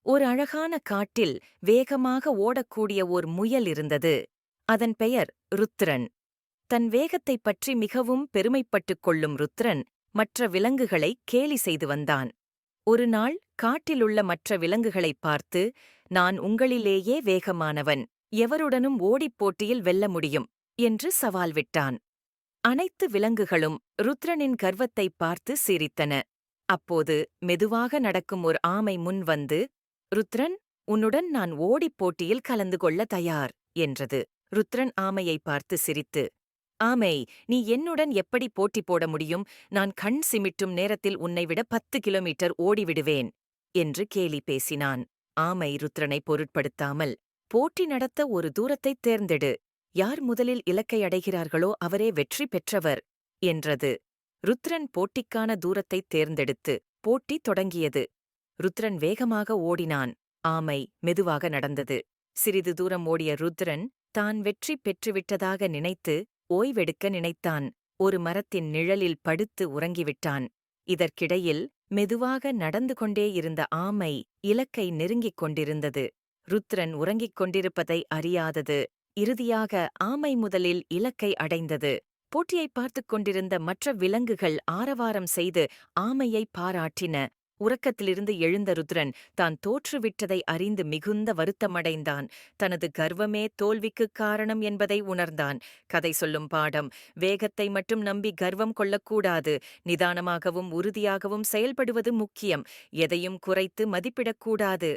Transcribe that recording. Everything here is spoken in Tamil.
ஒரு அழகான காட்டில் வேகமாக ஓடக்கூடிய ஓர் முயல் இருந்தது. அதன் பெயர் ருத்ரன். தன் வேகத்தைப் பற்றி மிகவும் பெருமைப்பட்டுக் கொள்ளும் ருத்ரன் மற்ற விலங்குகளை கேலி செய்து வந்தான். ஒருநாள் காட்டிலுள்ள மற்ற விலங்குகளைப் பார்த்து, நான் உங்களிலேயே வேகமானவன், எவருடனும் ஓடிப் போட்டியில் வெல்ல முடியும் என்று சவால் விட்டான். அனைத்து விலங்குகளும் ருத்ரனின் கர்வத்தைப் பார்த்து சிரித்தன. அப்போது மெதுவாக நடக்கும் ஒரு ஆமை முன் வந்து, ருத்ரன், உன்னுடன் நான் ஓடிப் போட்டியில் கலந்து கொள்ள தயார் என்றது. ருத்ரன் ஆமையை பார்த்து சிரித்து, ஆமை, நீ என்னுடன் எப்படி போட்டி போட முடியும்? நான் கண் சிமிட்டும் நேரத்தில் உன்னைவிட 10 கிலோமீட்டர் ஓடிவிடுவேன் என்று கேலி பேசினான். ஆமை ருத்ரனை பொருட்படுத்தாமல், போட்டி நடத்த ஒரு தூரத்தைத் தேர்ந்தெடு, யார் முதலில் இலக்கை அடைகிறார்களோ அவரே வெற்றி பெற்றவர் என்றது. ருத்ரன் போட்டிக்கான தூரத்தைத் தேர்ந்தெடுத்து போட்டி தொடங்கியது. ருத்ரன் வேகமாக ஓடினான். ஆமை மெதுவாக நடந்தது. சிறிது தூரம் ஓடிய ருத்ரன் தான் வெற்றி பெற்றுவிட்டதாக நினைத்து ஓய்வெடுக்க நினைத்தான். ஒரு மரத்தின் நிழலில் படுத்து உறங்கிவிட்டான். இதற்கிடையில் மெதுவாக நடந்து கொண்டே இருந்த ஆமை இலக்கை நெருங்கிக் கொண்டிருந்தது. ருத்ரன் உறங்கிக் கொண்டிருப்பதை அறியாதது. இறுதியாக ஆமை முதலில் இலக்கை அடைந்தது. போட்டியை பார்த்துக் கொண்டிருந்த மற்ற விலங்குகள் ஆரவாரம் செய்து ஆமையை பாராட்டின. உறக்கத்திலிருந்து எழுந்த ருத்ரன் தான் தோற்றுவிட்டதை அறிந்து மிகுந்த வருத்தமடைந்தான். தனது கர்வமே தோல்விக்குக் காரணம் என்பதை உணர்ந்தான். கதை சொல்லும் பாடம்: வேகத்தை மட்டும் நம்பி கர்வம் கொள்ளக்கூடாது. நிதானமாகவும் உறுதியாகவும் செயல்படுவது முக்கியம். எதையும் குறைத்து மதிப்பிடக்கூடாது.